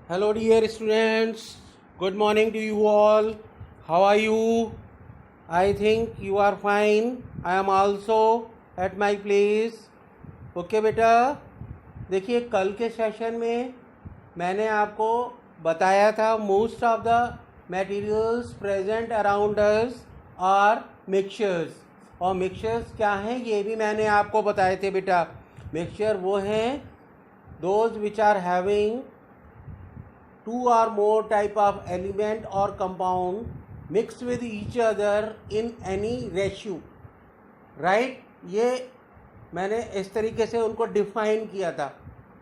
Hello, dear students. Good morning to you all. How are you? I think you are fine. I am also at my place. Okay बेटा, देखिए कल के session में मैंने आपको बताया था most of the materials present around us are mixtures. और मिक्सचर्स क्या हैं ये भी मैंने आपको बताए थे बेटा। मिक्सचर वो हैं those which are having two or more type of element or compound mixed with each other in any ratio, right? ये मैंने इस तरीके से उनको डिफाइन किया था।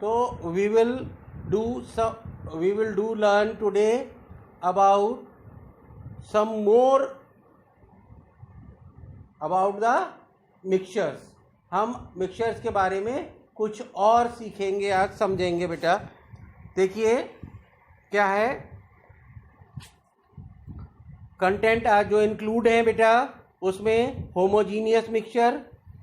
तो we will do learn today about some more about the mixtures. हम मिक्सचर्स के बारे में कुछ और सीखेंगे, आज समझेंगे बेटा। देखिए क्या है कंटेंट आज जो इंक्लूड है बेटा, उसमें होमोजीनियस मिक्सचर,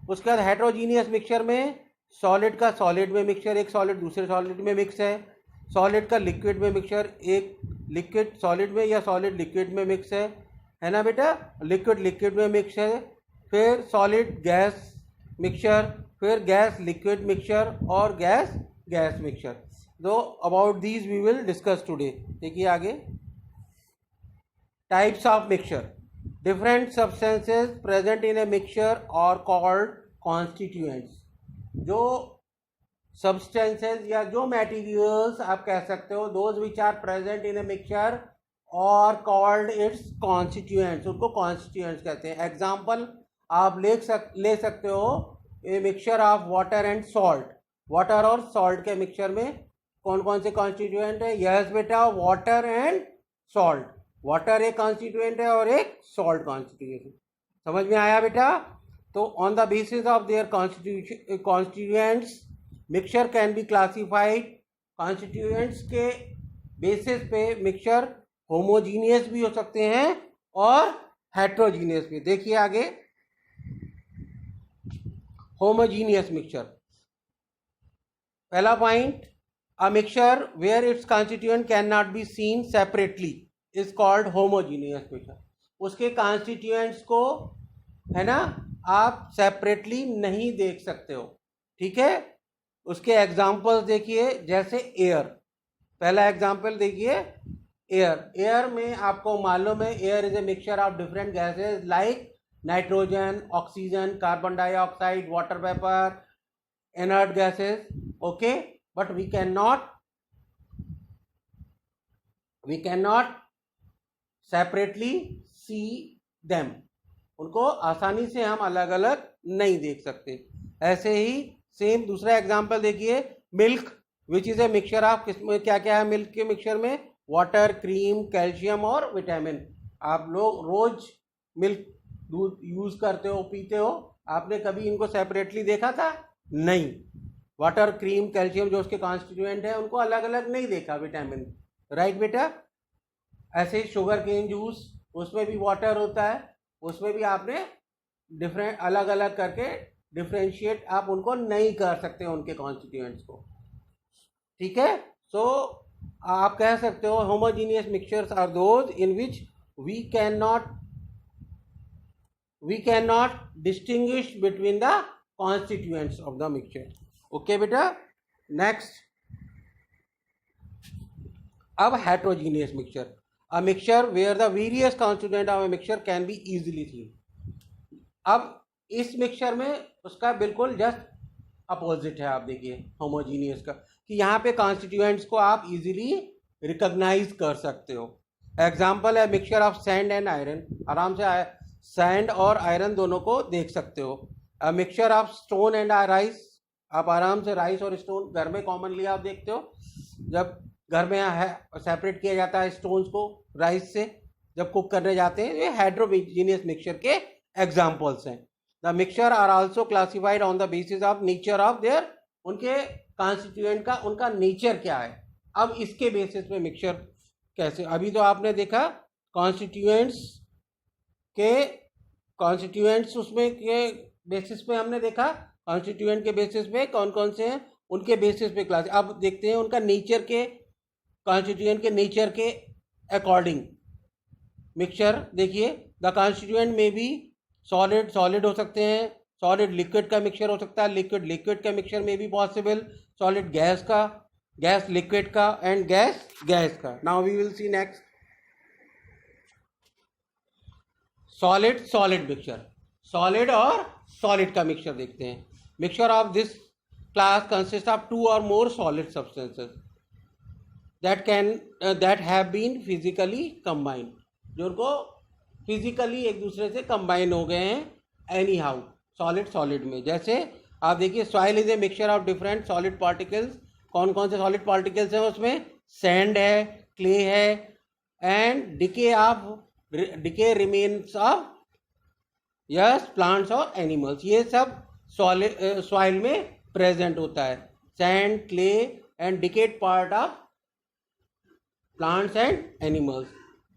उसके बाद हेट्रोजीनियस मिक्सचर में सॉलिड का सॉलिड में मिक्सचर, एक सॉलिड दूसरे सॉलिड में मिक्स है। सॉलिड का लिक्विड में मिक्सचर, एक लिक्विड सॉलिड में या सॉलिड लिक्विड में मिक्स है ना बेटा। लिक्विड लिक्विड में मिक्स है, फिर सॉलिड गैस मिक्सचर, फिर गैस लिक्विड मिक्सचर और गैस गैस मिक्सचर। तो about these we will discuss today. देखिए आगे, types of mixture. Different substances present in a mixture are called constituents. जो सब्सटेंसेस या जो मटेरियल्स आप कह सकते हो those which are present in a mixture are called its constituents, उनको कॉन्स्टिट्यूएंट्स कहते हैं। एग्जाम्पल आप ले सकते हो a mixture of water and salt. Water और सॉल्ट के मिक्सचर में कौन कौन से कॉन्स्टिट्यूएंट है? यस बेटा, वाटर एंड सॉल्ट। वाटर एक कॉन्स्टिट्यूएंट है और एक सॉल्ट कॉन्स्टिट्यूएंट। समझ में आया बेटा? तो on the basis of their constituents mixture can be classified. Constituents के बेसिस पे मिक्सचर होमोजीनियस भी हो सकते हैं और हेट्रोजीनियस भी। देखिए आगे, होमोजीनियस मिक्सचर। पहला point, a mixture where its constituent cannot be seen separately is called homogeneous mixture। उसके constituents को है ना आप सेपरेटली नहीं देख सकते हो, ठीक है। उसके एग्जाम्पल्स देखिए, जैसे एयर। पहला एग्जाम्पल देखिए, एयर। एयर में आपको मालूम है air is a mixture of different gases like nitrogen, oxygen, carbon dioxide, water vapour, inert gases, okay. But we cannot separately see them। उनको आसानी से हम अलग अलग नहीं देख सकते। ऐसे ही सेम दूसरा एग्जांपल देखिए, milk which is a mixture of, किसमें क्या क्या है मिल्क के मिक्सचर में? वाटर, क्रीम, कैल्शियम और विटामिन। आप लोग रोज मिल्क दूध यूज करते हो, पीते हो, आपने कभी इनको सेपरेटली देखा था? नहीं। वाटर, क्रीम, कैल्शियम जो उसके कॉन्स्टिट्यूएंट है उनको अलग अलग नहीं देखा, विटामिन, राइट बेटा। ऐसे ही शुगर केन जूस, उसमें भी वाटर होता है, उसमें भी आपने डिफरेंट अलग अलग करके डिफ्रेंशिएट आप उनको नहीं कर सकते उनके कॉन्स्टिट्यूएंट्स को, ठीक है। सो आप कह सकते हो homogeneous mixtures are those in which we can not distinguish between the constituents of the mixture. Okay बेटा, नेक्स्ट। अब heterogeneous mixture, a mixture where the various constituent of a mixture can be easily seen. अब इस mixture में उसका बिल्कुल just opposite है। आप देखिए होमोजीनियस का, कि यहाँ पे कॉन्स्टिट्यूएंट्स को आप इजीली रिकॉग्नाइज कर सकते हो। एग्जाम्पल है mixture of sand and iron. आराम से सैंड और आयरन दोनों को देख सकते हो। A mixture of stone and rice, आप आराम से राइस और स्टोन घर में कॉमनली आप देखते हो, जब घर में है सेपरेट किया जाता है स्टोन्स को राइस से, जब कुक करने जाते हैं। ये हेट्रोजीनियस मिक्सचर के एग्जांपल्स हैं। The mixture are also classified on the basis of nature of their, उनके कॉन्स्टिट्यूएंट का उनका नेचर क्या है। अब इसके बेसिस पे मिक्सचर कैसे, अभी तो आपने देखा कॉन्स्टिट्यूएंट्स उसमें के बेसिस पे हमने देखा, कॉन्स्टिट्यूएंट के बेसिस पे कौन कौन से हैं, उनके बेसिस पे क्लास। अब देखते हैं उनका नेचर के कॉन्स्टिट्यूएंट के नेचर के अकॉर्डिंग मिक्सचर देखिए, द कॉन्स्टिट्यूएंट में भी सॉलिड सॉलिड हो सकते हैं, सॉलिड लिक्विड का मिक्सचर हो सकता है, लिक्विड लिक्विड का मिक्सचर में भी पॉसिबल, सॉलिड गैस का, गैस लिक्विड का, एंड गैस गैस का. Now we will see next solid solid mixture. Solid और सॉलिड का मिक्सचर देखते हैं. Mixture of this class consist of 2 or more solid substances that have been physically combined, जो उनको physically एक दूसरे से कंबाइन हो गए हैं एनी हाउ सॉलिड सॉलिड में. जैसे आप देखिए, soil is a mixture of different solid particles. कौन कौन से सॉलिड पार्टिकल्स हैं उसमें? सैंड है, क्ले है, and decay remains of yes plants और एनिमल्स. ये सब सॉइल में प्रेजेंट होता है. Sand, clay and decayed part of plants and animals,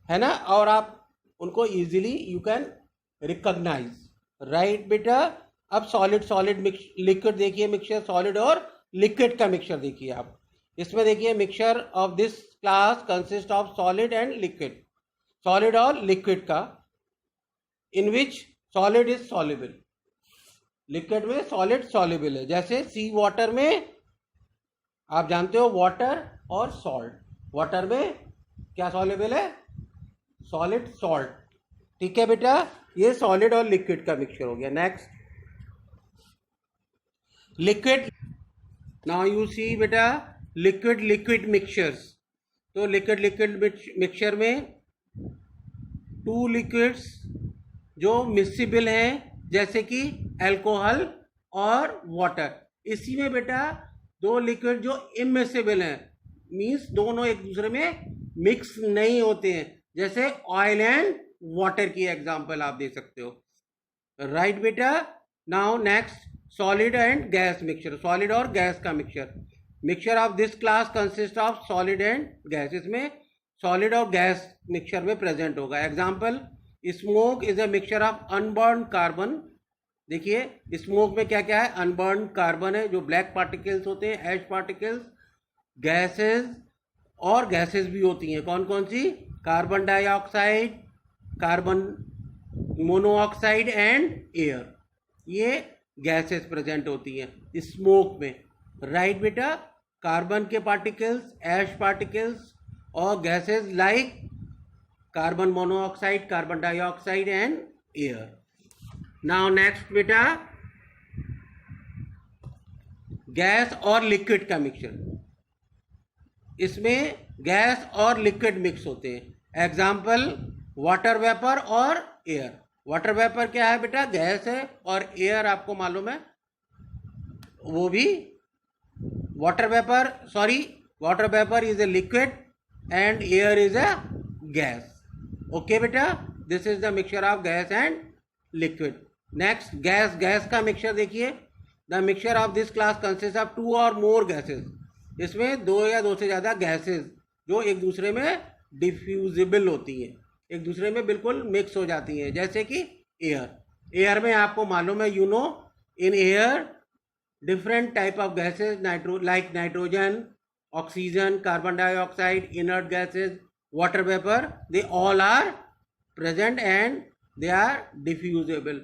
है ना. और आप उनको easily you can recognise, right बेटा. अब सॉलिड सॉलिड मिक्स लिक्विड देखिए, मिक्सचर सॉलिड और लिक्विड का मिक्सचर देखिए आप. इसमें देखिए, mixture of this class consist of solid and liquid. Solid और लिक्विड का, in which solid is soluble. Liquid में सॉलिड सॉल्युबल है. जैसे सी वाटर में आप जानते हो वाटर और सॉल्ट. वाटर में क्या सॉल्युबल है? Solid salt. ठीक है बेटा, ये सॉलिड और लिक्विड का मिक्सचर हो गया. Next liquid. Now you see बेटा, लिक्विड लिक्विड मिक्सचर्स. तो लिक्विड लिक्विड मिक्सचर में 2 लिक्विड्स जो मिक्सिबल हैं, जैसे कि अल्कोहल और वाटर. इसी में बेटा 2 लिक्विड जो इमिसिबल हैं, मीन्स दोनों एक दूसरे में मिक्स नहीं होते हैं, जैसे ऑयल एंड वाटर की एग्जांपल आप दे सकते हो. राइट बेटा. Now next solid and gas mixture. Solid और गैस का mixture. Mixture of this class consist of solid and gas. इसमें सॉलिड और गैस मिक्सचर में प्रेजेंट होगा. Example, smoke is a mixture of unburn carbon. देखिए, smoke में क्या क्या है? अनबर्न कार्बन है, जो ब्लैक पार्टिकल्स होते हैं, एश पार्टिकल्स. गैसेस और गैसेस भी होती हैं. कौन कौन सी? Carbon dioxide, carbon monoxide and air. ये गैसेस प्रेजेंट होती हैं स्मोक में. राइट बेटा. कार्बन के पार्टिकल्स, एश पार्टिकल्स और gases like carbon monoxide, carbon dioxide and air. Now next बेटा, गैस और लिक्विड का मिक्सचर. इसमें गैस और लिक्विड मिक्स होते हैं. एग्जाम्पल, वाटर वेपर और एयर. वाटर वेपर क्या है बेटा? गैस है. और एयर आपको मालूम है वो भी water vapour is a liquid and air is a gas. Okay बेटा, this is the mixture of gas and liquid. Next gas. Gas का मिक्सचर देखिए, the mixture of this class consist of 2 or more gases. इसमें 2 या 2 से ज़्यादा gases जो एक दूसरे में डिफ्यूजिबल होती हैं, एक दूसरे में बिल्कुल मिक्स हो जाती हैं, जैसे कि एयर. एयर में आपको मालूम है, you know, in air different type of gases like nitrogen, oxygen, carbon dioxide, inert gases, water vapour, they all are present and they are diffusible.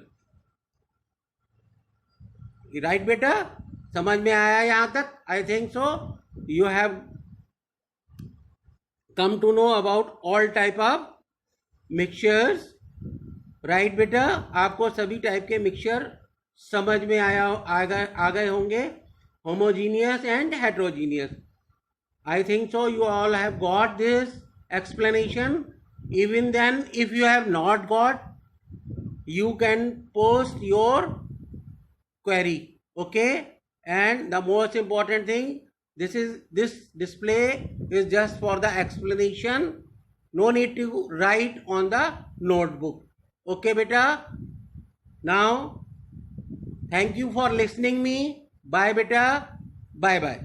Right बेटा, समझ में आया यहाँ तक? I think so. You have come to know about all type of mixtures. Right बेटा, आपको सभी type के मिक्सचर समझ में आ गए होंगे, homogeneous and heterogeneous. I think so you all have got this explanation. Even then, if you have not got, you can post your query. Okay, and the most important thing, this display is just for the explanation. No need to write on the notebook. Okay beta. Now thank you for listening me. Bye beta. Bye bye.